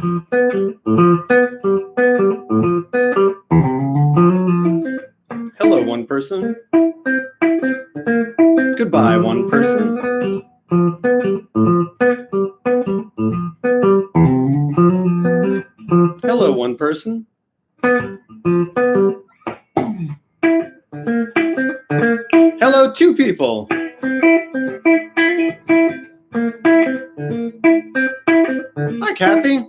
Hello, one person. Goodbye, one person. Hello, one person. Hello, two people. Hi, Kathy.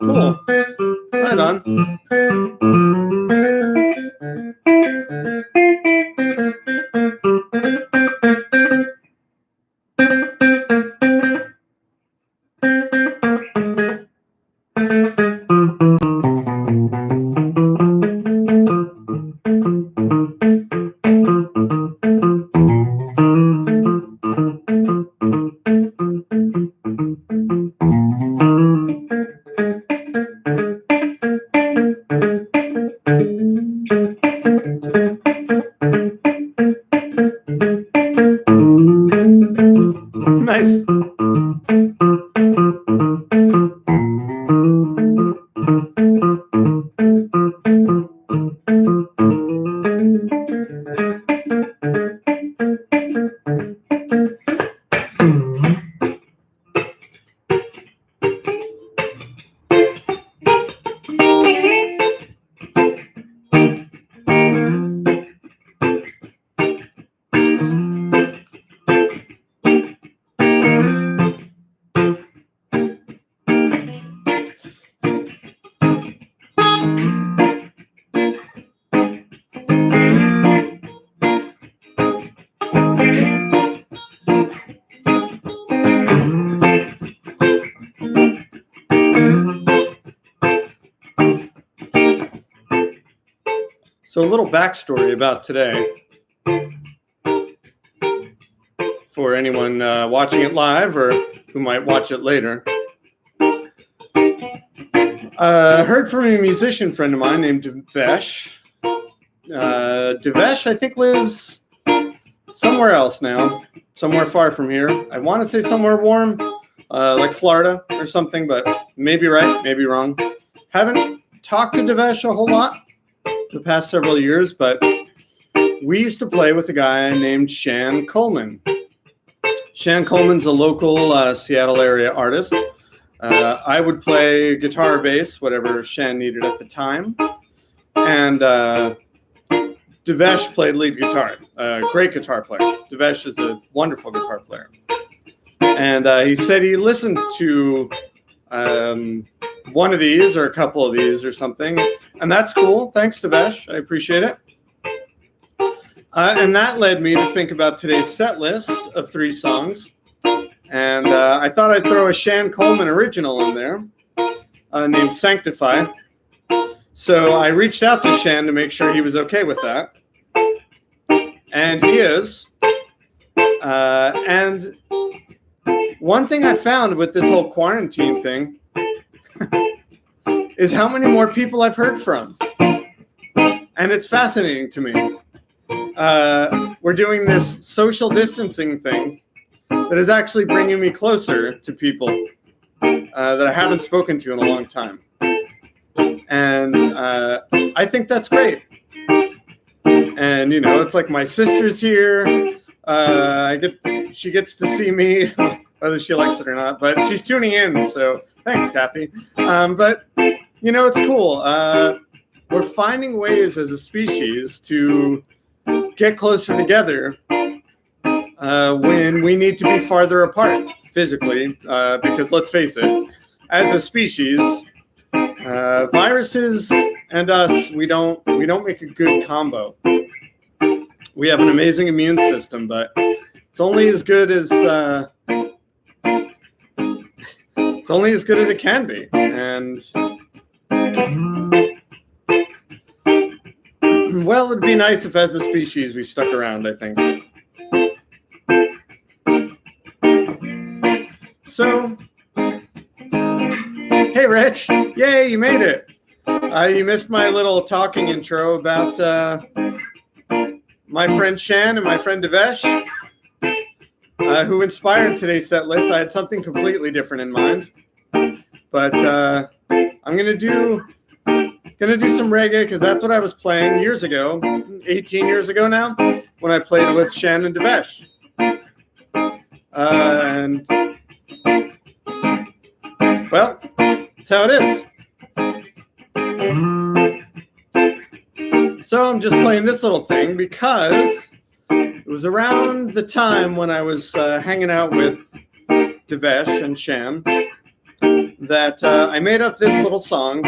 Cool. Right on. Nice. So a little backstory about today for anyone watching it live or who might watch it later. Heard from a musician friend of mine named Devesh. Devesh, I think, lives somewhere else now, somewhere far from here. I want to say somewhere warm, like Florida or something, but maybe right, maybe wrong. Haven't talked to Devesh a whole lot the past several years, but we used to play with a guy named Shan Coleman. Shan Coleman's a local Seattle area artist. I would play guitar, bass, whatever Shan needed at the time. And Devesh played lead guitar. Great guitar player. Devesh is a wonderful guitar player. And he said he listened to one of these or a couple of these or something. And that's cool. Thanks, Devesh. I appreciate it. And that led me to think about today's set list of 3 songs. And I thought I'd throw a Shan Coleman original in there named Sanctify. So I reached out to Shan to make sure he was okay with that. And he is. And one thing I found with this whole quarantine thing is how many more people I've heard from. And it's fascinating to me. We're doing this social distancing thing that is actually bringing me closer to people that I haven't spoken to in a long time. And I think that's great. And, you know, it's like my sister's here. She gets to see me, whether she likes it or not, but she's tuning in. So Thanks, Kathy. But, it's cool. We're finding ways as a species to get closer together when we need to be farther apart physically, because let's face it, as a species, viruses and us, we don't make a good combo. We have an amazing immune system, but it's only as good as it can be. And well, it'd be nice if as a species we stuck around, I think. So, hey Rich, yay, you made it. You missed my little talking intro about my friend Shan and my friend Devesh, who inspired today's set list. I had something completely different in mind, but I'm gonna do some reggae because that's what I was playing years ago, 18 years ago now, when I played with Shan and Devesh. And well, that's how it is. So I'm just playing this little thing because it was around the time when I was hanging out with Devesh and Shan that I made up this little song.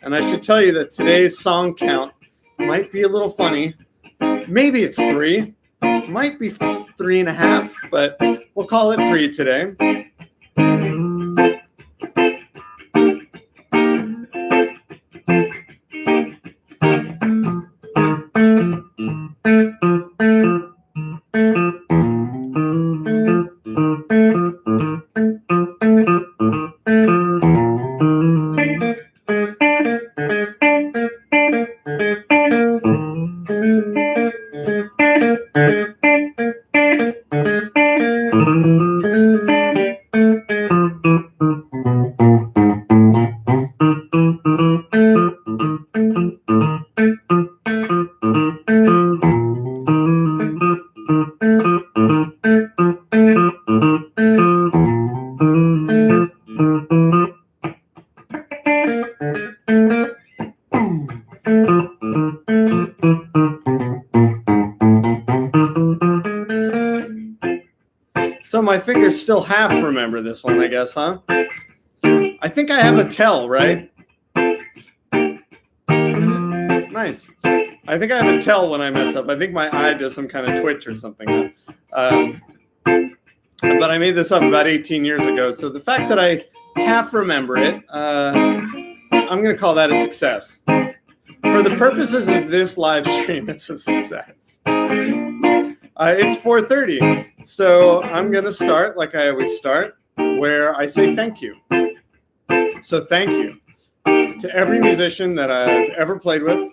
And I should tell you that today's song count might be a little funny. Maybe it's 3. It might be 3.5, but we'll call it 3 today. So my fingers still half remember this one, I guess, huh? I think I have a tell, right? Nice. I think I have a tell when I mess up. I think my eye does some kind of twitch or something. But I made this up about 18 years ago. So the fact that I half remember it, I'm going to call that a success. For the purposes of this live stream, it's a success. It's 4:30, so I'm going to start like I always start, where I say thank you. So thank you to every musician that I've ever played with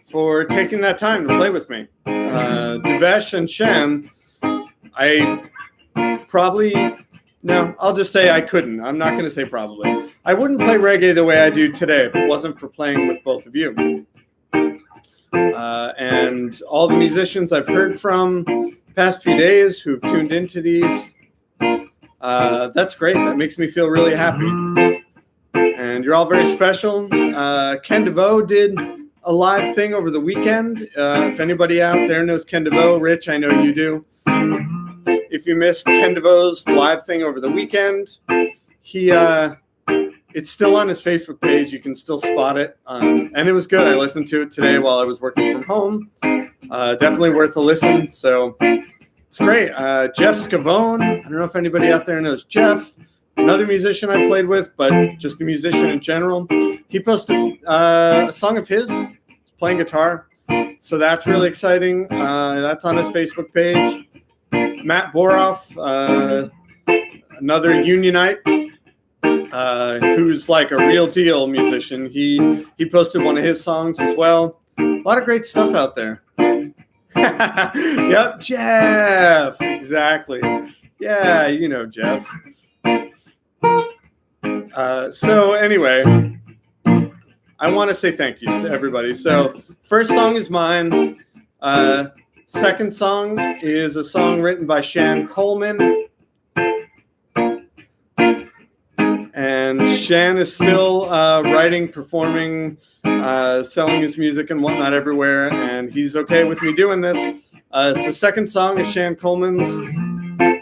for taking that time to play with me. Devesh and Shan, I'll just say I couldn't. I'm not going to say probably. I wouldn't play reggae the way I do today if it wasn't for playing with both of you. And all the musicians I've heard from past few days who've tuned into these, that's great. That makes me feel really happy. And you're all very special. Ken DeVoe did a live thing over the weekend. If anybody out there knows Ken DeVoe, Rich, I know you do. If you missed Ken DeVoe's live thing over the weekend, it's still on his Facebook page. You can still spot it. And it was good. I listened to it today while I was working from home. Definitely worth a listen. So it's great. Jeff Scavone. I don't know if anybody out there knows Jeff. Another musician I played with, but just a musician in general. He posted a song of his, playing guitar. So that's really exciting. That's on his Facebook page. Matt Boroff, another Unionite, who's like a real deal musician. He posted one of his songs as well. A lot of great stuff out there. Yep, Jeff. Exactly. Yeah, you know Jeff. So anyway, I want to say thank you to everybody. So first song is mine. Second song is a song written by Shan Coleman. And Shan is still writing, performing, selling his music and whatnot everywhere, and he's okay with me doing this. It's the second song is Shan Coleman's.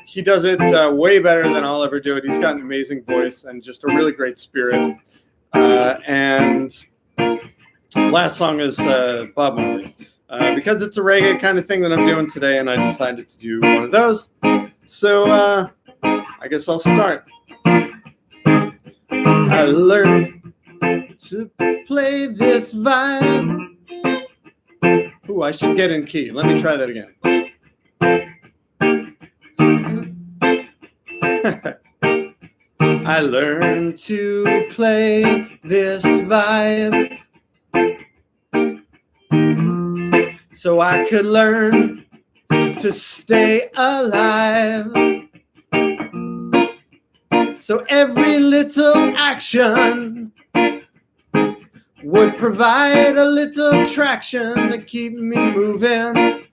He does it way better than I'll ever do it. He's got an amazing voice and just a really great spirit. And last song is Bob Marley. Because it's a reggae kind of thing that I'm doing today, and I decided to do one of those. So I guess I'll start. I learned to play this vibe. Ooh, I should get in key. Let me try that again. I learned to play this vibe so I could learn to stay alive. So every little action would provide a little traction to keep me moving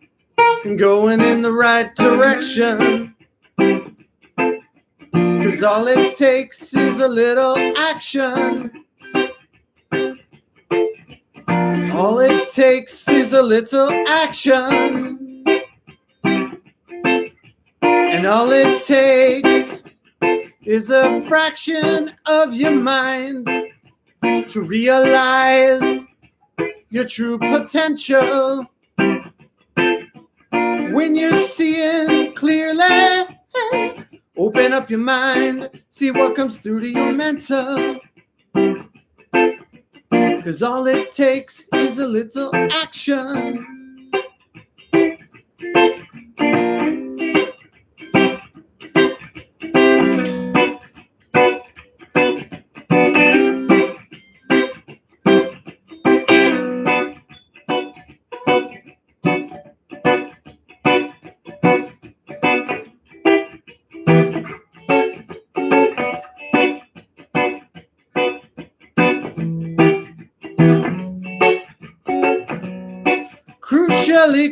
and going in the right direction. 'Cause all it takes is a little action. All it takes is a little action. And all it takes is a fraction of your mind to realize your true potential. When you're seeing clearly, open up your mind, see what comes through to your mental. 'Cause all it takes is a little action.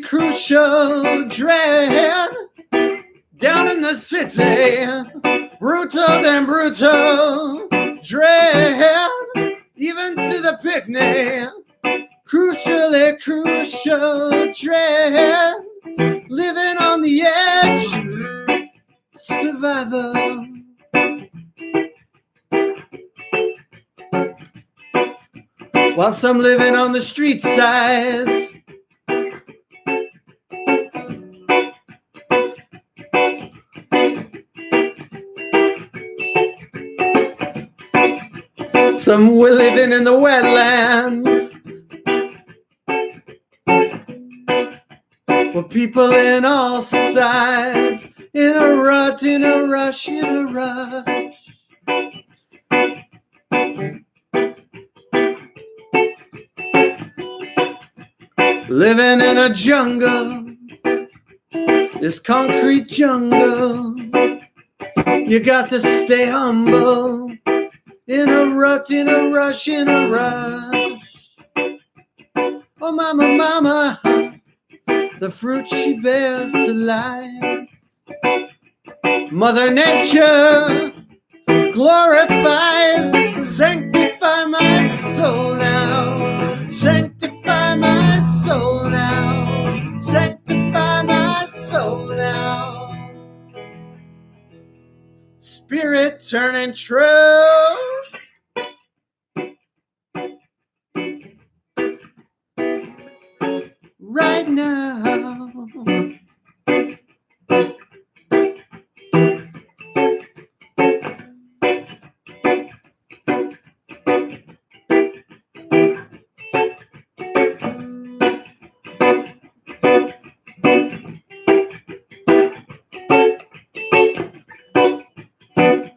Crucial dread down in the city, brutal than brutal dread, even to the picnic. Crucial dread, living on the edge, survival. While some living on the street sides. Some were living in the wetlands. Well, people in all sides, in a rut, in a rush, in a rush. Living in a jungle, this concrete jungle. You got to stay humble. In a rut, in a rush, in a rush. Oh, mama, mama, the fruit she bears to life. Mother Nature glorifies. Sanctify my soul now. Sanctify my soul now. Sanctify my soul now. Spirit turning true. Right now.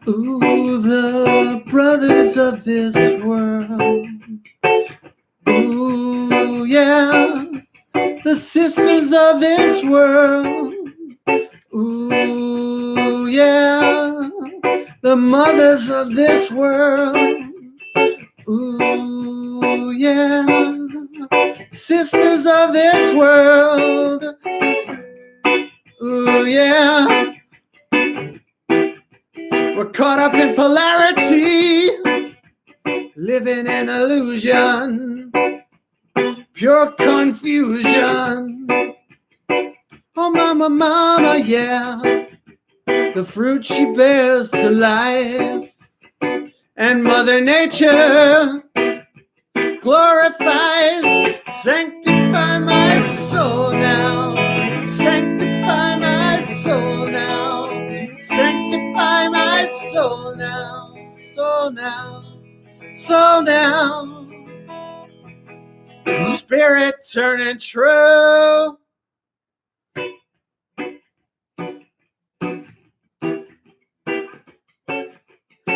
Ooh, the brothers of this world. Ooh, yeah. The sisters of this world. Ooh, yeah. The mothers of this world. Ooh, yeah. Sisters of this world. Ooh, yeah. We're caught up in polarity. living in illusion, pure confusion. Oh, mama, mama, yeah, the fruit she bears to life. And Mother Nature glorifies, sanctify my soul now, sanctify my soul now, sanctify my soul now, soul now, soul now, spirit turning true.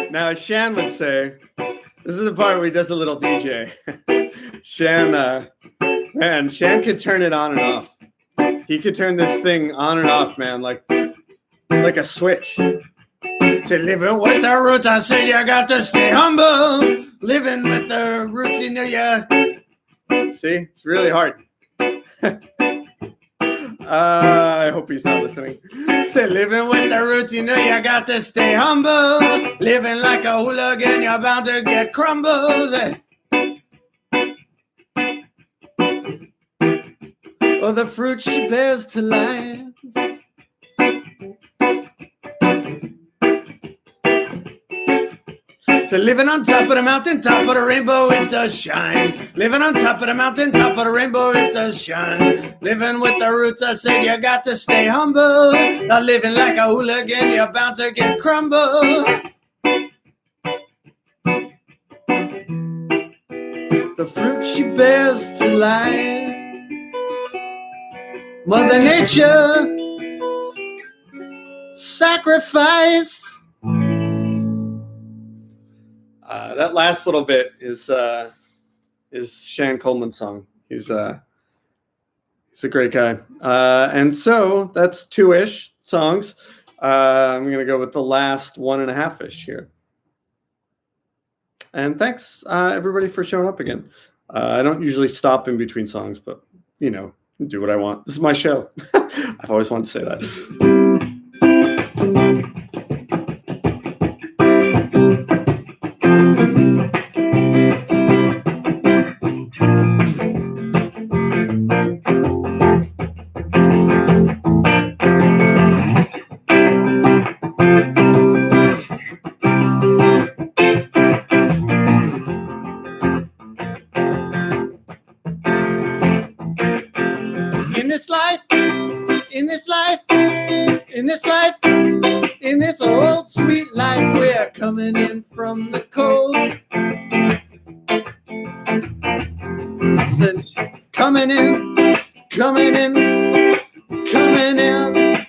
Now, Shan would say, this is the part where he does a little DJ. Shan could turn it on and off. He could turn this thing on and off, man, like a switch. To living with the roots, I said you got to stay humble. Living with the roots, you know you. See, it's really hard. I hope he's not listening. Say, living with the roots, you know you got to stay humble. Living like a hooligan, you're bound to get crumbles. Oh, the fruit she bears to life. So living on top of the mountain, top of the rainbow, it does shine. Living on top of the mountain, top of the rainbow, it does shine. Living with the roots, I said you got to stay humble. Not living like a hooligan, you're bound to get crumbled. The fruit she bears to life. Mother Nature, sacrifice. That last little bit is Shan Coleman's song. He's a great guy. And so that's 2-ish songs. I'm going to go with the last 1.5-ish here. And thanks, everybody, for showing up again. I don't usually stop in between songs, but, you know, do what I want. This is my show. I've always wanted to say that. In this old sweet life, we're coming in from the cold. Said, coming in, coming in, coming in,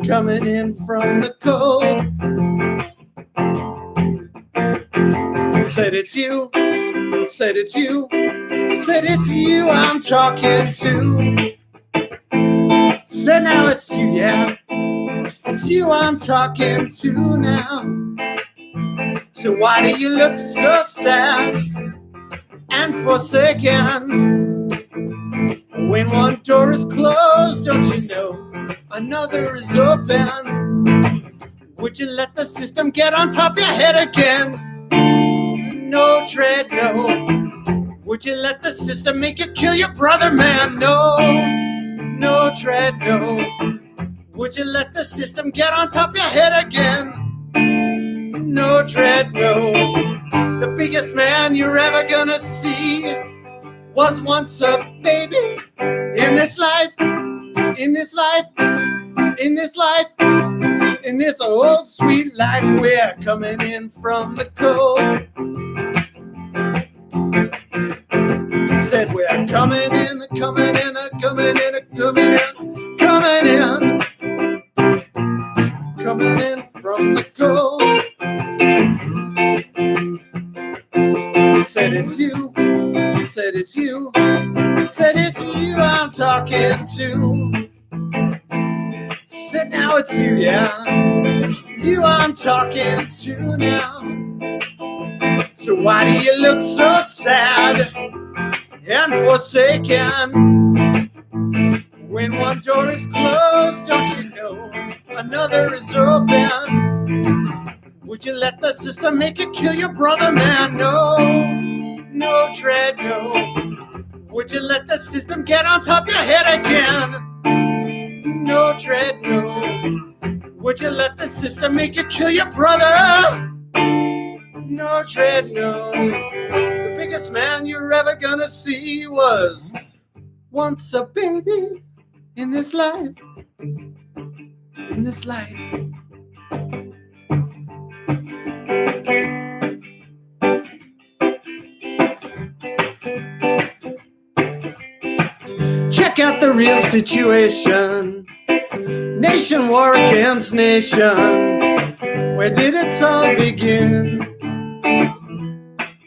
coming in from the cold. Said it's you, said it's you, said it's you I'm talking to. Said now it's you, yeah. It's you I'm talking to now. So why do you look so sad and forsaken? When one door is closed, don't you know another is open? Would you let the system get on top of your head again? No, dread, no. Would you let the system make you kill your brother, man? No, no, dread, no. Would you let the system get on top of your head again? No, dread, no. The biggest man you're ever gonna see was once a baby. In this life, in this life, in this life, in this old sweet life, we're coming in from the cold. Said we're coming in, coming in, coming in, coming in, coming in. Coming in from the cold. Said it's you, said it's you, said it's you I'm talking to. Said now it's you, yeah, you I'm talking to now. So why do you look so sad and forsaken? When one door is closed, don't you know another is open? Would Would you let the system make you kill your brother, man? No, no, Dread, no. Would you let the system get on top of your head again? No, Dread, no. Would you let the system make you kill your brother? No, Dread, no. The biggest man you're ever gonna see was once a baby in this life. In this life. Check out the real situation. Nation war against nation. Where did it all begin?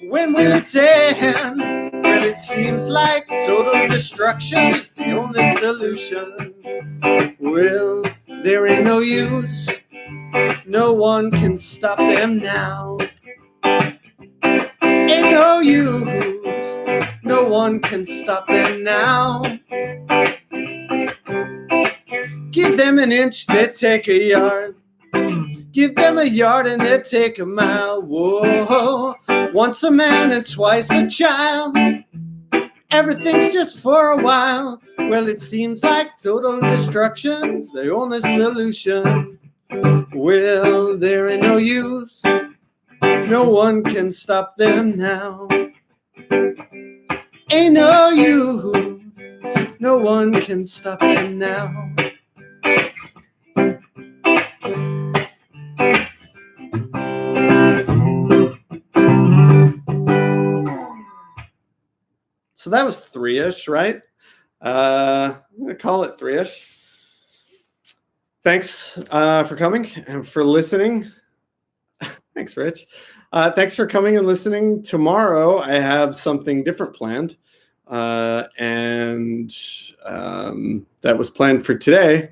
When will it end? Well, it seems like total destruction is the only solution. Well, there ain't no use. No one can stop them now. Ain't no use. No one can stop them now. Give them an inch, they take a yard. Give them a yard and they take a mile. Whoa, once a man and twice a child. Everything's just for a while. Well, it seems like total destruction's the only solution. Well, there ain't no use. No one can stop them now. Ain't no use. No one can stop them now. So that was 3-ish, right? I'm going to call it 3-ish. Thanks for coming and for listening. Thanks, Rich. Thanks for coming and listening. Tomorrow, I have something different planned. And that was planned for today.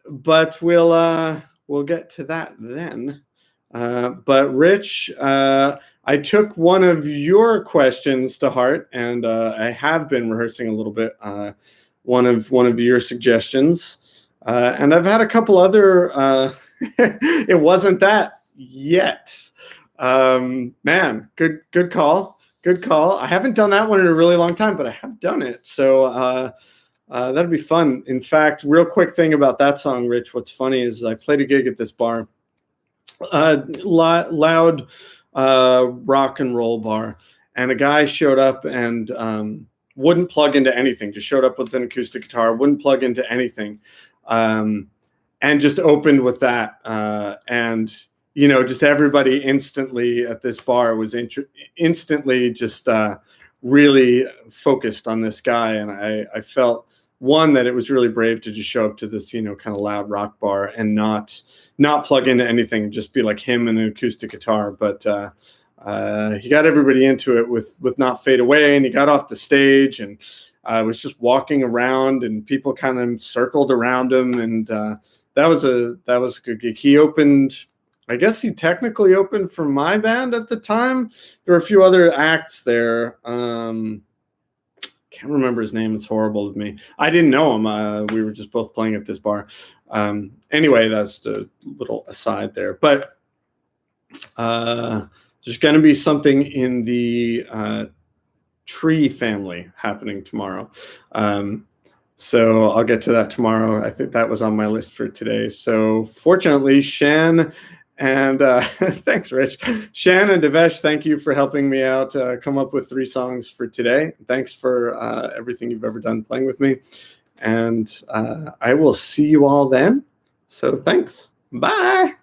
But we'll get to that then. But Rich, I took one of your questions to heart, and I have been rehearsing a little bit. One of your suggestions, and I've had a couple other. It wasn't that yet. Man, good call. Good call. I haven't done that one in a really long time, but I have done it. So that'd be fun. In fact, real quick thing about that song, Rich, what's funny is I played a gig at this bar, loud rock and roll bar, and a guy showed up and wouldn't plug into anything, just showed up with an acoustic guitar, wouldn't plug into anything, and just opened with that. And you know, just everybody instantly at this bar was instantly just really focused on this guy. And I felt, one, that it was really brave to just show up to this, you know, kind of loud rock bar and not plug into anything, just be like him and an acoustic guitar. But he got everybody into it with Not Fade Away, and he got off the stage and was just walking around, and people kind of circled around him. And that was a good gig. He opened, I guess he technically opened for my band at the time. There were a few other acts there. Can't remember his name. It's horrible of me. I didn't know him. We were just both playing at this bar. Anyway, that's a little aside there. But there's going to be something in the Tree family happening tomorrow. So I'll get to that tomorrow. I think that was on my list for today. So fortunately, Shan and thanks, Rich. Shan and Devesh, thank you for helping me out come up with 3 songs for today. Thanks for everything you've ever done playing with me. And I will see you all then. So thanks. Bye.